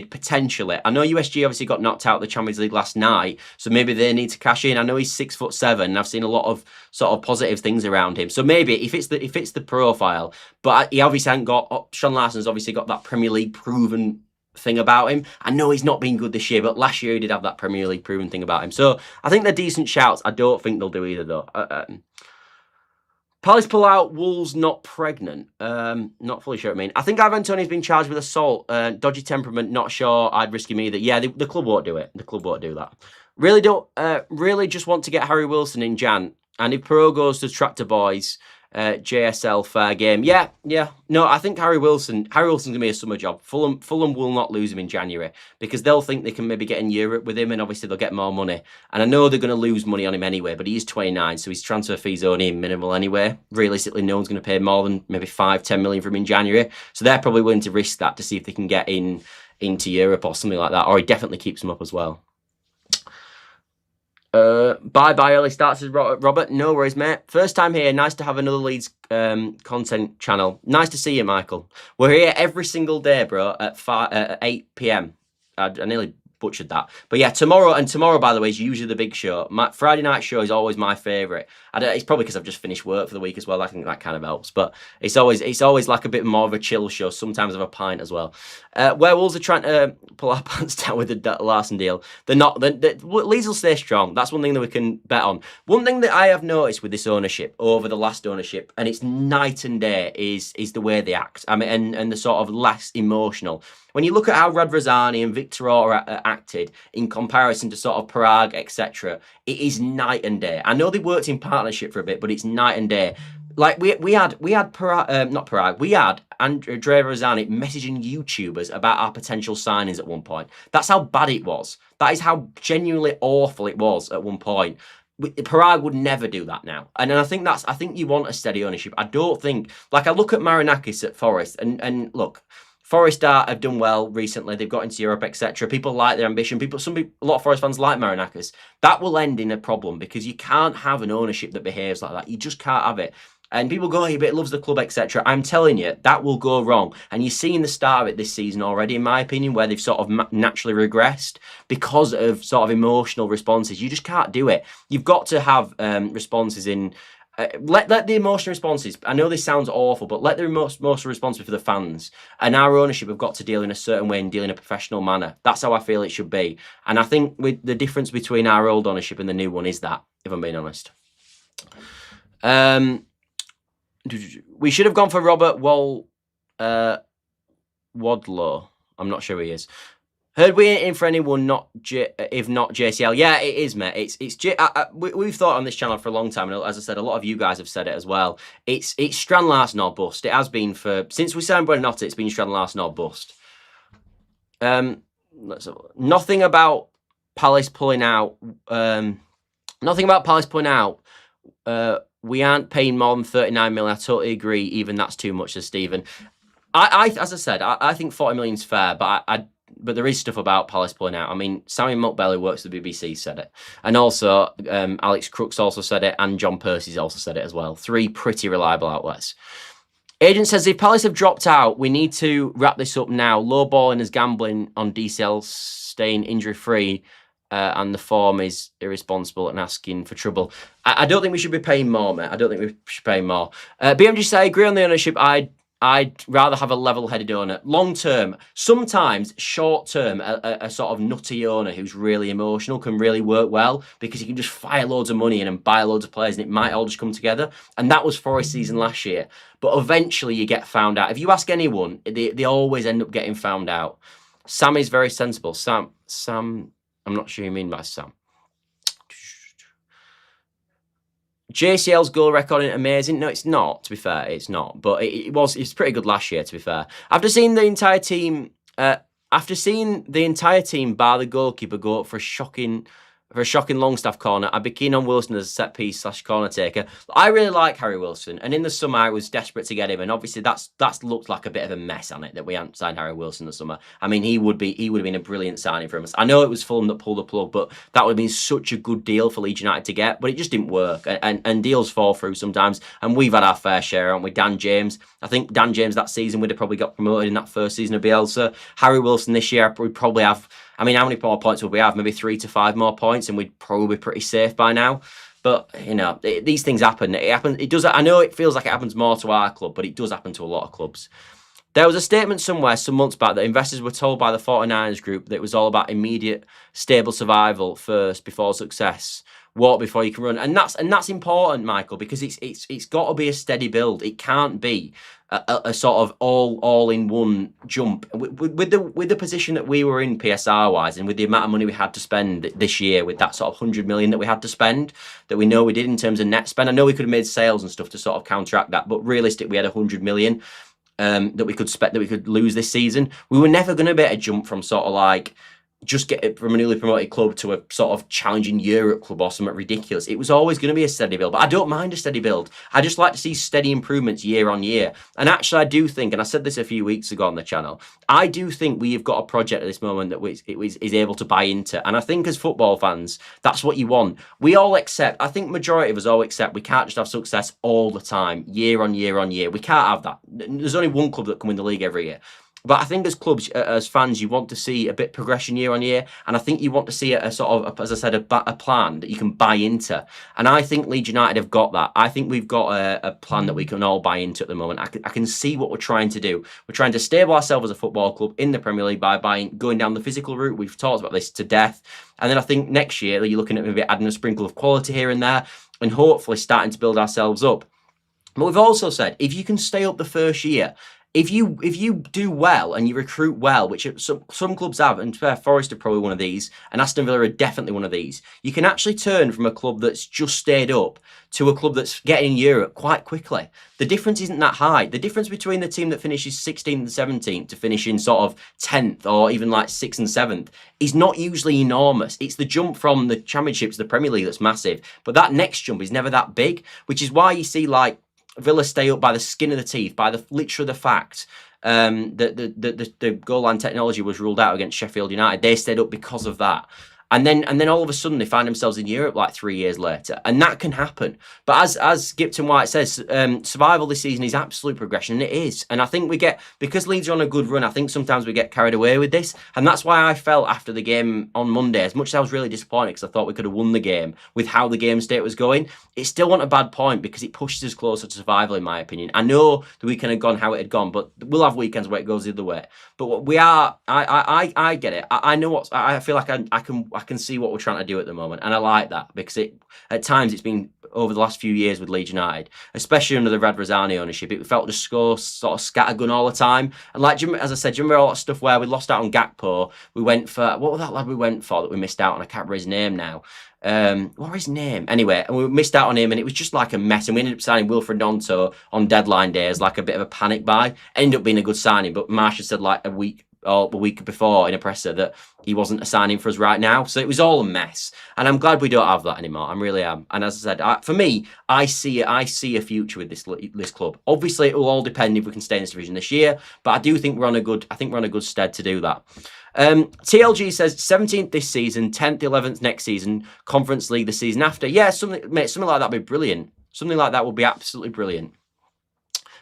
potentially. I know USG obviously got knocked out of the Champions League last night, so maybe they need to cash in. I know he's 6'7", and I've seen a lot of sort of positive things around him. So maybe if it's the profile, but he obviously hasn't got. Sean Larson's obviously got that Premier League proven thing about him. I know he's not been good this year, but last year he did have that Premier League proven thing about him. So I think they're decent shouts. I don't think they'll do either though. Palace pull out, Wolves not pregnant. Not fully sure what I mean. I think Ivan Toney's been charged with assault. Dodgy temperament, not sure I'd risk him either. Yeah, the club won't do it. The club won't do that. Really just want to get Harry Wilson in Jan. And if Perot goes to Tractor Boys, JSL fair game. Yeah. No, I think Harry Wilson's gonna be a summer job. Fulham will not lose him in January because they'll think they can maybe get in Europe with him, and obviously they'll get more money. And I know they're going to lose money on him anyway, but he is 29, so his transfer fee's only minimal anyway. Realistically, no one's going to pay more than maybe 5-10 million for him in January, so they're probably willing to risk that to see if they can get into Europe or something like that. Or he definitely keeps them up as well. Bye early starts as Robert. No worries, mate. First time here. Nice to have another Leeds content channel. Nice to see you, Michael. We're here every single day, bro, at 8 p.m. I nearly butchered that. But yeah, tomorrow, by the way, is usually the big show. My Friday night show is always my favourite. It's probably because I've just finished work for the week as well. I think that kind of helps. But it's always like a bit more of a chill show. Sometimes of a pint as well. Wolves are trying to pull our pants down with the Larsen deal. They're not. Leeds will stay strong. That's one thing that we can bet on. One thing that I have noticed with this ownership over the last ownership, and it's night and day, is the way they act. I mean, and the sort of less emotional. When you look at how Radrazani and Victor Orr acted in comparison to sort of Parag, etc., it is night and day. I know they worked in partnership for a bit, but it's night and day. Like we had Parag, not Parag, we had Andrea Radrazani messaging YouTubers about our potential signings at one point. That's how bad it was. That is how genuinely awful it was at one point. Parag would never do that now, and I think you want a steady ownership. I don't think, like, I look at Marinakis at Forest, and look. Forest have done well recently. They've got into Europe, etc. People like their ambition. A lot of Forest fans like Marinakis. That will end in a problem because you can't have an ownership that behaves like that. You just can't have it. And people go, he loves the club, etc. I'm telling you, that will go wrong. And you're seeing the start of it this season already, in my opinion, where they've sort of naturally regressed because of sort of emotional responses. You just can't do it. You've got to have responses in... let the emotional responses, I know this sounds awful, but let the emotional responses for the fans. And our ownership have got to deal in a certain way and deal in a professional manner. That's how I feel it should be. And I think with the difference between our old ownership and the new one is that, if I'm being honest. We should have gone for Robert Wadlow. I'm not sure who he is. Heard we ain't in for anyone if not JCL. Yeah, it is, mate. We've thought on this channel for a long time, and as I said, a lot of you guys have said it as well. It's Strand Larsen or bust. It has been since we signed Brent Notta. It's been Strand Larsen or bust. Nothing about Palace pulling out. Nothing about Palace pulling out. We aren't paying more than 39 million. I totally agree. Even that's too much, says Stephen. As I said, I think 40 million is fair, but there is stuff about Palace pulling out. I mean, Sammy Mockbelly, who works for the BBC, said it. And also, Alex Crooks also said it, and John Percy's also said it as well. 3 pretty reliable outlets. Agent says, if Palace have dropped out, we need to wrap this up now. Low balling is gambling on DCL staying injury-free, and the form is irresponsible and asking for trouble. I don't think we should be paying more, mate. I don't think we should pay more. BMG say, I agree on the ownership. I'd rather have a level-headed owner. Long-term, sometimes short-term, a sort of nutty owner who's really emotional can really work well because he can just fire loads of money in and buy loads of players and it might all just come together. And that was Forest season last year. But eventually you get found out. If you ask anyone, they always end up getting found out. Sam is very sensible. Sam, I'm not sure who you mean by Sam. JCL's goal record isn't amazing. No, it's not, to be fair. It's not. But it's pretty good last year, to be fair. After seeing the entire team bar the goalkeeper go up for a shocking Longstaff corner, I'd be keen on Wilson as a set piece / corner taker. I really like Harry Wilson, and in the summer I was desperate to get him, and obviously that's looked like a bit of a mess on it that we hadn't signed Harry Wilson in the summer. I mean, he would have been a brilliant signing for us. I know it was Fulham that pulled the plug, but that would have been such a good deal for Leeds United to get, but it just didn't work, and deals fall through sometimes, and we've had our fair share, haven't we? Dan James, I think Dan James that season would have probably got promoted in that first season of Bielsa. Harry Wilson this year would probably have, I mean, how many more points would we have? Maybe 3 to 5 more points, and we'd probably be pretty safe by now. But, you know, these things happen. It does. I know it feels like it happens more to our club, but it does happen to a lot of clubs. There was a statement somewhere some months back that investors were told by the 49ers group that it was all about immediate, stable survival first before success. walk before you can run, and that's important, Michael, because it's got to be a steady build. It can't be a sort of all in one jump with the position that we were in PSR wise, and with the amount of money we had to spend this year, with that sort of 100 million that we had to spend, that we know we did in terms of net spend. I know we could have made sales and stuff to sort of counteract that, but realistically, we had 100 million that we could lose this season. We were never going to be able to jump from sort of like just get it from a newly promoted club to a sort of challenging Europe club or something ridiculous. It was always going to be a steady build, but I don't mind a steady build. I just like to see steady improvements year on year. And actually, I do think, and I said this a few weeks ago on the channel, I do think we have got a project at this moment that is able to buy into. And I think as football fans, that's what you want. We all accept, I think majority of us all accept, we can't just have success all the time, year on year on year. We can't have that. There's only one club that can win the league every year. But I think as clubs, as fans, you want to see a bit progression year on year. And I think you want to see a sort of, as I said, a plan that you can buy into. And I think Leeds United have got that. I think we've got a plan that we can all buy into at the moment. I can see what we're trying to do. We're trying to stable ourselves as a football club in the Premier League by going down the physical route. We've talked about this to death. And then I think next year, you're looking at maybe adding a sprinkle of quality here and there, and hopefully starting to build ourselves up. But we've also said, if you can stay up the first year, if you do well and you recruit well, which some clubs have, and Forest are probably one of these, and Aston Villa are definitely one of these, you can actually turn from a club that's just stayed up to a club that's getting in Europe quite quickly. The difference isn't that high. The difference between the team that finishes 16th and 17th to finishing sort of 10th or even like 6th and 7th is not usually enormous. It's the jump from the Championship to the Premier League that's massive. But that next jump is never that big, which is why you see like Villa stay up by the skin of the teeth, by the literally the fact that the goal line technology was ruled out against Sheffield United. They stayed up because of that. And then all of a sudden they find themselves in Europe like 3 years later, and that can happen. But as Gipton White says, survival this season is absolute progression, and it is. And I think because Leeds are on a good run, I think sometimes we get carried away with this, and that's why I felt after the game on Monday, as much as I was really disappointed because I thought we could have won the game with how the game state was going, it still wasn't a bad point because it pushes us closer to survival, in my opinion. I know the weekend had gone how it had gone, but we'll have weekends where it goes the other way. But we are, I get it. I know I feel like I can see what we're trying to do at the moment, and I like that because at times it's been over the last few years with Leeds United, especially under the Radrizzani ownership, it felt just sort of scattergun all the time. And like, as I said, do you remember all that stuff where we lost out on Gakpo? We went for, what was that lad we went for that we missed out on? I can't remember his name now. What was his name? Anyway, and we missed out on him, and it was just like a mess. And we ended up signing Wilfred Gnonto on deadline day as like a bit of a panic buy. Ended up being a good signing, but Marsha said like a week before in a presser that he wasn't a signing for us right now. So it was all a mess, and I'm glad we don't have that anymore. I really am. And as I said, for me, I see a future with this club. Obviously, it will all depend if we can stay in this division this year, but I do think we're on a good stead to do that. TLG says 17th this season, 10th, 11th next season, Conference League the season after. Yeah, something like that would be brilliant. Something like that would be absolutely brilliant.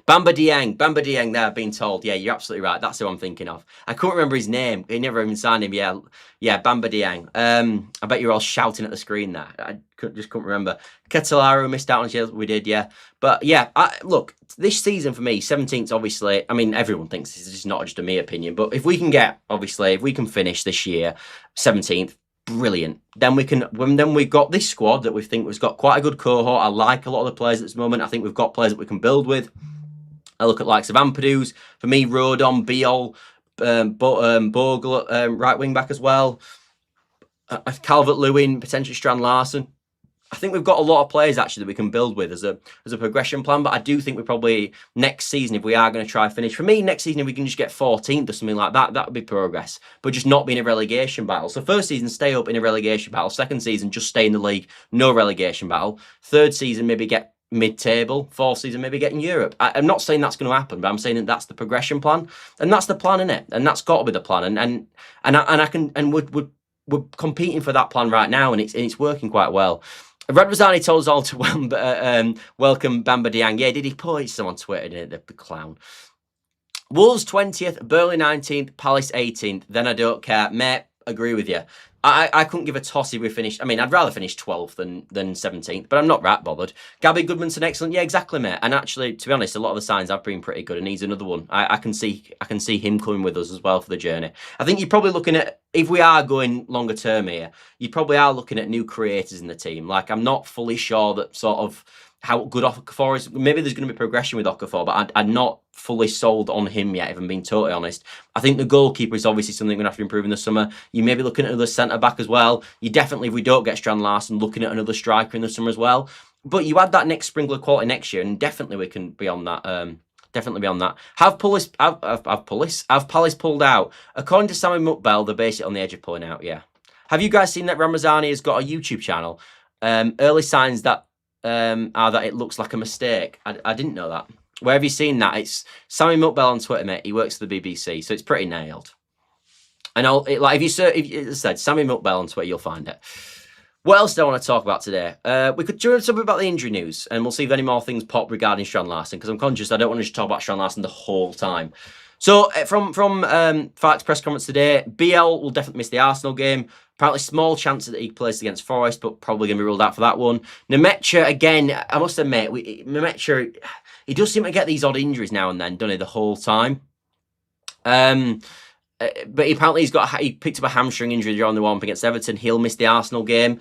Bamba Dieng there, being told. Yeah, you're absolutely right. That's who I'm thinking of. I couldn't remember his name. He never even signed him. Yeah, Bamba Dieng. I bet you're all shouting at the screen there. I just couldn't remember. Catalaro missed out on Chelsea. We did, yeah. But yeah, look, this season for me, 17th, obviously, I mean, everyone thinks this is not just a me opinion, but if we can finish this year 17th, brilliant. Then we've got this squad that we think has got quite a good cohort. I like a lot of the players at this moment. I think we've got players that we can build with. I look at likes of Ampadu's. For me, Rodon, Bijol, Bogle, right wing back as well. Calvert-Lewin, potentially Strand Larsen. I think we've got a lot of players actually that we can build with as a progression plan. But I do think we probably next season, if we are going to try finish, for me next season, if we can just get 14th or something like that, that would be progress. But just not be in a relegation battle. So first season, stay up in a relegation battle. Second season, just stay in the league, no relegation battle. Third season, maybe get mid-table. Fourth season, maybe get in Europe. I'm not saying that's going to happen, but I'm saying that that's the progression plan, and that's the plan, innit? And that's got to be the plan. And we're competing for that plan right now, and it's working quite well. Radrizzani told us all to welcome Bamba Dieng. Yeah, did he post some on Twitter, didn't it? The clown. Wolves 20th, Burnley 19th, Palace 18th. Then I don't care. Mate, agree with you. I couldn't give a toss if we finished. I mean, I'd rather finish 12th than 17th, but I'm not that bothered. Gabby Gudmundsson, excellent. Yeah, exactly, mate. And actually, to be honest, a lot of the signs have been pretty good, and he's another one. I can see him coming with us as well for the journey. I think you're probably looking at, if we are going longer term here, you probably are looking at new creators in the team. Like, I'm not fully sure that sort of how good Okafor is. Maybe there's going to be progression with Okafor, but I'm not fully sold on him yet, if I'm being totally honest. I think the goalkeeper is obviously something we're going to have to improve in the summer. You may be looking at another centre-back as well. You definitely, if we don't get Strand Larsen, looking at another striker in the summer as well. But you add that next sprinkler quality next year, and definitely we can be on that. Definitely be on that. Have Palace pulled out? According to Sammy Muckbell, they're basically on the edge of pulling out, yeah. Have you guys seen that Ramazani has got a YouTube channel? Early signs that are that it looks like a mistake. I didn't know that. Where have you seen that? It's Sammy Muckbell on Twitter, mate. He works for the BBC, so it's pretty nailed. And if you said Sammy Muckbell on Twitter, you'll find it. What else do I want to talk about today? We could do something about the injury news, and we'll see if any more things pop regarding Strand Larsen, because I'm conscious I don't want to just talk about Strand Larsen the whole time. So from Farke's press conference today, Bijol will definitely miss the Arsenal game. Apparently small chance that he plays against Forest, but probably going to be ruled out for that one. Nmecha, again, I must admit, Nmecha, he does seem to get these odd injuries now and then, doesn't he, the whole time? But apparently he picked up a hamstring injury during the warm-up against Everton. He'll miss the Arsenal game.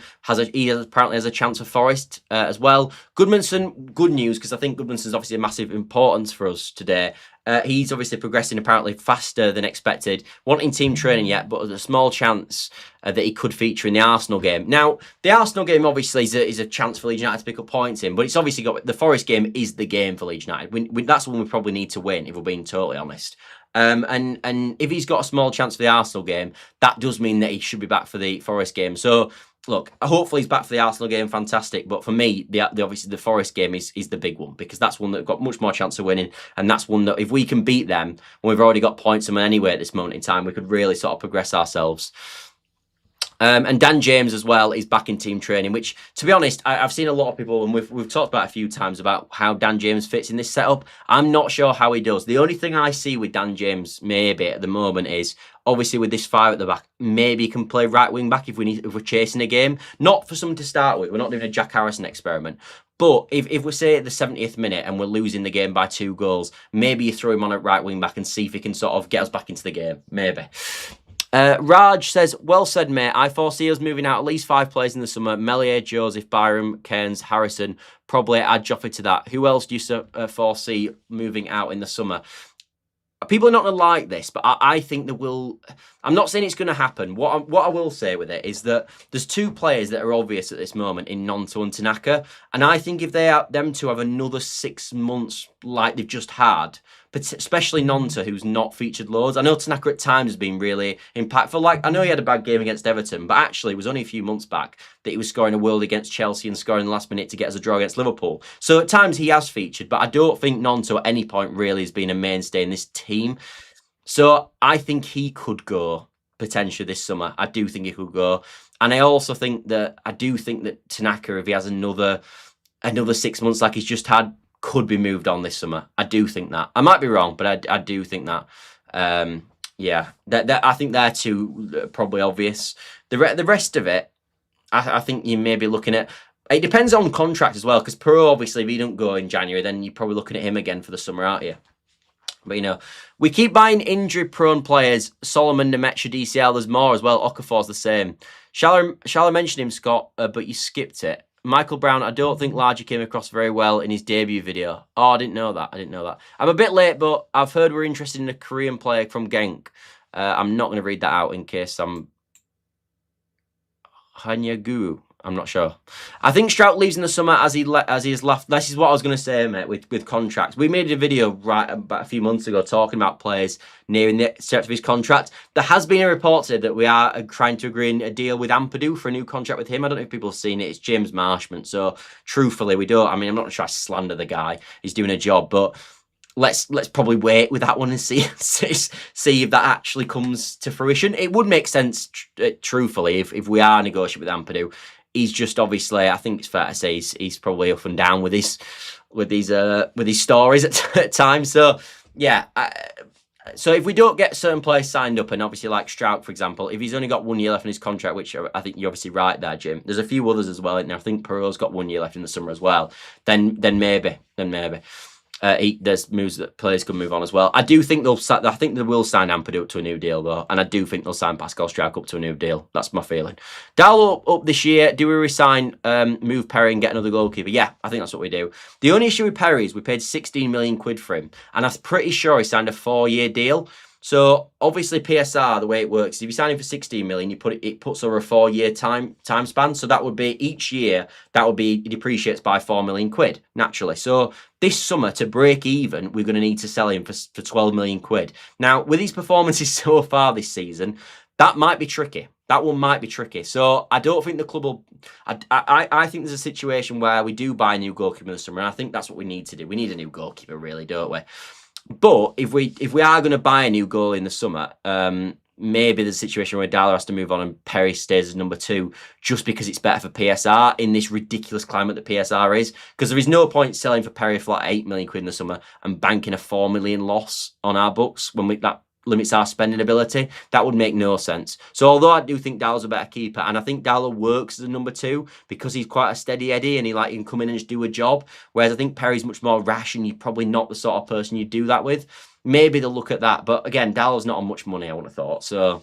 He apparently has a chance for Forest as well. Gudmundsson, good news, because I think Gudmundsson is obviously a massive importance for us today. He's obviously progressing apparently faster than expected. Wanting team training yet, but there's a small chance that he could feature in the Arsenal game. Now, the Arsenal game obviously is a chance for Leeds United to pick up points in, but it's obviously got the Forest game is the game for Leeds United. That's one we probably need to win, if we're being totally honest. And if he's got a small chance for the Arsenal game, that does mean that he should be back for the Forest game. So, look, hopefully he's back for the Arsenal game, fantastic. But for me, obviously the Forest game is the big one, because that's one that we've got much more chance of winning. And that's one that if we can beat them, and we've already got points on them anyway at this moment in time, we could really sort of progress ourselves. And Dan James as well is back in team training, which, to be honest, I've seen a lot of people, and we've talked about a few times about how Dan James fits in this setup. I'm not sure how he does. The only thing I see with Dan James maybe at the moment is, obviously with this fire at the back, maybe he can play right wing back if we're chasing a game. Not for someone to start with. We're not doing a Jack Harrison experiment. But if we say at the 70th minute and we're losing the game by 2 goals, maybe you throw him on at right wing back and see if he can sort of get us back into the game. Maybe. Raj says, well said, mate. I foresee us moving out at least 5 players in the summer. Melier, Joseph, Byram, Cairns, Harrison. Probably add Joffrey to that. Who else do you foresee moving out in the summer? People are not going to like this, but I think there will... I'm not saying it's going to happen. What I will say with it is that there's 2 players that are obvious at this moment in Gnonto and Tanaka. And I think if them two have another 6 months like they've just had, but especially Gnonto, who's not featured loads. I know Tanaka at times has been really impactful. Like, I know he had a bad game against Everton, but actually it was only a few months back that he was scoring a world against Chelsea and scoring in the last minute to get us a draw against Liverpool. So at times he has featured, but I don't think Gnonto at any point really has been a mainstay in this team. So I think he could go potentially this summer. I do think he could go. And I also think that, Tanaka, if he has another 6 months like he's just had, could be moved on this summer. I do think that. I might be wrong, but I do think that. Yeah, I think they're 2 probably obvious. The rest of it, I think you may be looking at... It depends on contract as well, because Perot, obviously, if he don't go in January, then you're probably looking at him again for the summer, aren't you? But, you know, we keep buying injury-prone players. Solomon, Nmecha, DCL, there's more as well. Okafor's the same. Shall I mention him, Scott? But you skipped it. Michael Brown, I don't think Larger came across very well in his debut video. Oh, I didn't know that. I'm a bit late, but I've heard we're interested in a Korean player from Genk. I'm not going to read that out in case I'm... Hanyagu. I'm not sure. I think Strout leaves in the summer as he has left. This is what I was going to say, mate, with contracts. We made a video right about a few months ago talking about players nearing the start of his contract. There has been a report said that we are trying to agree a deal with Ampadu for a new contract with him. I don't know if people have seen it. It's James Marshman. So truthfully, we don't. I mean, I'm not trying to slander the guy. He's doing a job, but let's probably wait with that one and see if that actually comes to fruition. It would make sense, truthfully, if we are negotiating with Ampadu. He's just obviously, I think it's fair to say, he's probably up and down with his stories at times. So yeah, So if we don't get certain players signed up, and obviously like Stroud, for example, if he's only got 1 year left in his contract, which I think you're obviously right there, Jim. There's a few others as well. And I think Perot's got 1 year left in the summer as well. Then maybe. There's moves that players could move on as well. I do think I think they will sign Ampadu up to a new deal though, and I do think they'll sign Pascal Struijk up to a new deal. That's my feeling. Darlow up this year. Do we resign, move Perry and get another goalkeeper? Yeah, I think that's what we do. The only issue with Perry is we paid 16 million quid for him, and I'm pretty sure he signed a 4-year deal. So obviously PSR, the way it works, if you sign him for 16 million, it puts over a 4-year time span. So that would be each year, it depreciates by 4 million quid naturally. So this summer to break even, we're going to need to sell him for 12 million quid. Now with his performances so far this season, that might be tricky. That one might be tricky. So I don't think the club will. I think there's a situation where we do buy a new goalkeeper in the summer, and I think that's what we need to do. We need a new goalkeeper, really, don't we? But if we are going to buy a new goal in the summer, maybe there's a situation where Darlow has to move on and Perry stays as number 2 just because it's better for PSR in this ridiculous climate that PSR is. Because there is no point selling for Perry for like 8 million quid in the summer and banking a 4 million loss on our books when that limits our spending ability. That would make no sense. So although I do think Darlow's a better keeper, and I think Darlow works as a number 2 because he's quite a steady Eddie and he can come in and just do a job, whereas I think Perry's much more rash and you're probably not the sort of person you do that with. Maybe they'll look at that, but again, Darlow's not on much money, I would have thought. So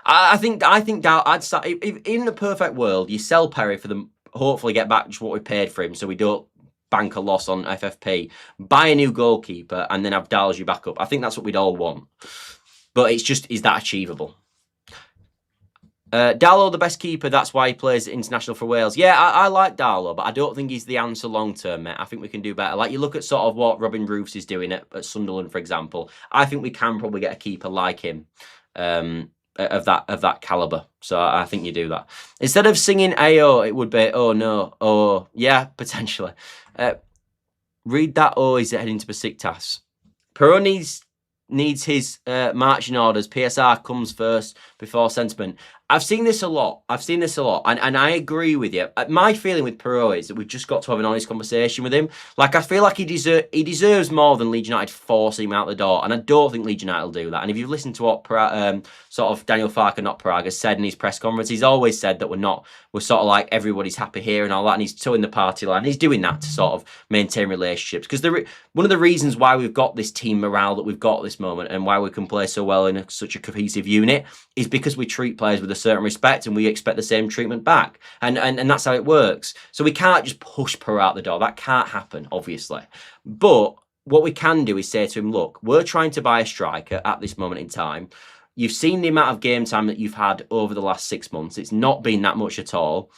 I think Darlow, I'd start, if in the perfect world, you sell Perry for them, hopefully get back just what we paid for him so we don't bank a loss on FFP, buy a new goalkeeper, and then have Darlow as your backup. I think that's what we'd all want. But it's just, is that achievable? Darlow, the best keeper, that's why he plays international for Wales. Yeah, I like Darlow, but I don't think he's the answer long term, mate. I think we can do better. Like, you look at sort of what Robin Roofs is doing at Sunderland, for example. I think we can probably get a keeper like him. Of that caliber. So I think you do that. Instead of singing AO, it would be oh no, oh yeah, potentially. Read that, oh, is it heading to Besiktas? Perot needs his marching orders. PSR comes first before sentiment. I've seen this a lot. And I agree with you. My feeling with Perot is that we've just got to have an honest conversation with him. Like, I feel like he deserves more than Leeds United forcing him out the door. And I don't think Leeds United will do that. And if you've listened to what sort of Daniel Farke, not Prague, has said in his press conference, he's always said that we're sort of like everybody's happy here and all that. And he's towing the party line. He's doing that to sort of maintain relationships. Because one of the reasons why we've got this team morale that we've got at this moment and why we can play so well in such a cohesive unit is because we treat players with a certain respect and we expect the same treatment back. And that's how it works. So we can't just push Perot out the door. That can't happen, obviously. But what we can do is say to him, look, we're trying to buy a striker at this moment in time. You've seen the amount of game time that you've had over the last 6 months. It's not been that much at all.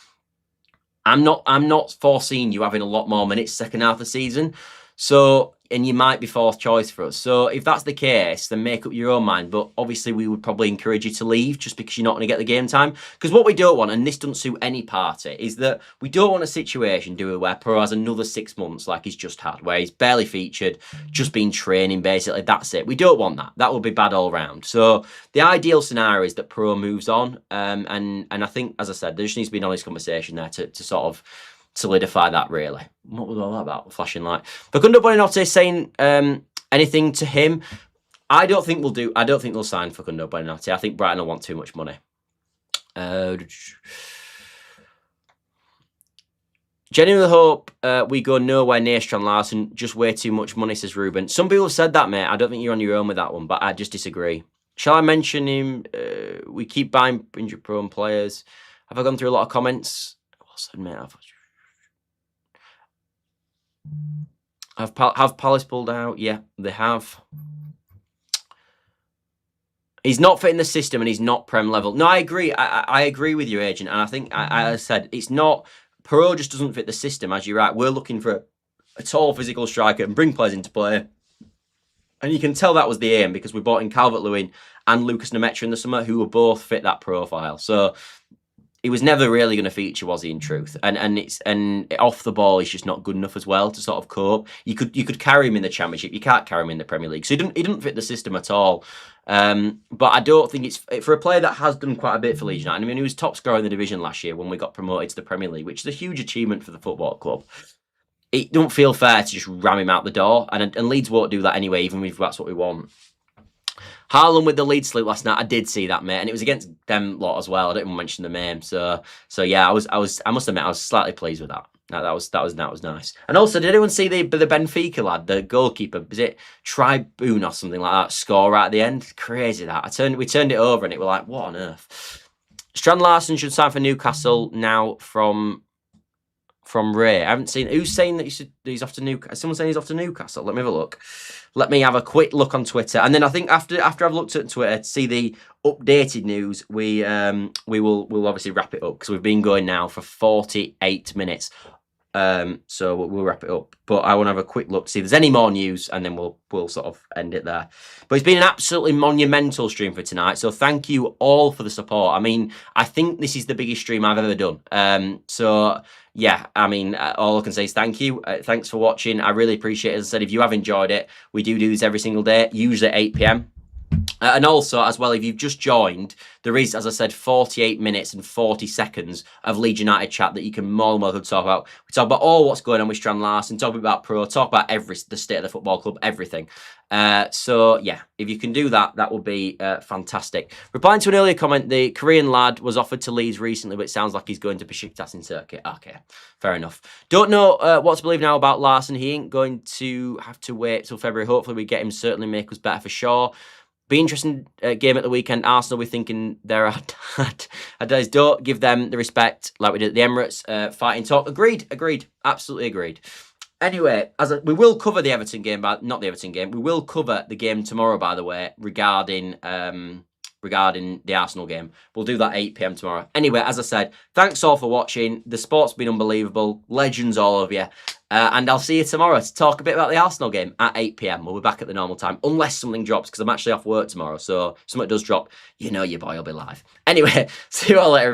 I'm not foreseeing you having a lot more minutes second half of the season. So, and you might be fourth choice for us. So if that's the case, then make up your own mind. But obviously we would probably encourage you to leave just because you're not going to get the game time. Because what we don't want, and this doesn't suit any party, is that we don't want a situation, do we, where Perot has another 6 months like he's just had, where he's barely featured, just been training basically, that's it. We don't want that. That would be bad all round. So the ideal scenario is that Perot moves on. And I think, as I said, there just needs to be an honest conversation there to sort of solidify that, really. What was all that about? Flashing light. Facundo Buonanotte saying anything to him. I don't think they'll sign Facundo Buonanotte. I think Brighton will want too much money. Genuinely hope we go nowhere near Strand Larsen. Just way too much money, says Ruben. Some people have said that, mate. I don't think you're on your own with that one, but I just disagree. Shall I mention him? We keep buying injury-prone players. Have I gone through a lot of comments? Well said, mate. Have Palace pulled out? Yeah, they have. He's not fitting the system and he's not Prem level. No, I agree. I agree with you, agent. And I think, I said, it's not... Perot just doesn't fit the system, as you're right. We're looking for a tall physical striker and bring players into play. And you can tell that was the aim because we bought in Calvert-Lewin and Lucas Nmecha in the summer who were both fit that profile. So... he was never really going to feature, was he, in truth? And off the ball, he's just not good enough as well to sort of cope. You could carry him in the Championship. You can't carry him in the Premier League. So he didn't fit the system at all. But I don't think it's... for a player that has done quite a bit for Leeds United. I mean, he was top scorer in the division last year when we got promoted to the Premier League, which is a huge achievement for the football club. It don't feel fair to just ram him out the door. And Leeds won't do that anyway, even if that's what we want. Haaland with the lead salute last night. I did see that, mate, and it was against them lot as well. I didn't even mention the name. So yeah, I must admit, I was slightly pleased with that. That was nice. And also, did anyone see the Benfica lad, the goalkeeper? Was it Tribune or something like that? Score right at the end. Crazy that. We turned it over and it was like, what on earth? Strand Larsen should sign for Newcastle now from Ray. I haven't seen who's saying that he's off to Newcastle. Someone saying he's off to Newcastle. Let me have a look. Let me have a quick look on Twitter, and then I think after I've looked at Twitter to see the updated news, we'll obviously wrap it up because we've been going now for 48 minutes. So we'll wrap it up. But I want to have a quick look to see if there's any more news, and then we'll sort of end it there. But it's been an absolutely monumental stream for tonight. So thank you all for the support. I mean, I think this is the biggest stream I've ever done. So yeah, I mean, all I can say is thank you. Thanks for watching. I really appreciate it. As I said, if you have enjoyed it, we do this every single day, usually at 8 p.m. And also, as well, if you've just joined, there is, as I said, 48 minutes and 40 seconds of Leeds United chat that you can more than welcome to talk about. We talk about all what's going on with Strand Larsen, talk about pro, talk about the state of the football club, everything. So, yeah, if you can do that, that would be fantastic. Replying to an earlier comment, the Korean lad was offered to Leeds recently, but it sounds like he's going to Besiktas in Turkey. Okay, fair enough. Don't know what to believe now about Larsen. He ain't going to have to wait till February. Hopefully we get him, certainly make us better for sure. Be interesting game at the weekend. Arsenal, we're thinking they're at days. Don't give them the respect like we did at the Emirates. Fighting talk. Agreed. Absolutely agreed. Anyway, we will cover the Everton game, but not the Everton game. We will cover the game tomorrow, by the way, regarding the Arsenal game. We'll do that 8 p.m. tomorrow. Anyway, as I said, thanks all for watching. The sport's been unbelievable. Legends, all of you. And I'll see you tomorrow to talk a bit about the Arsenal game at 8 p.m. We'll be back at the normal time, unless something drops, because I'm actually off work tomorrow. So if something does drop, you know your boy will be live. Anyway, see you all later, everybody.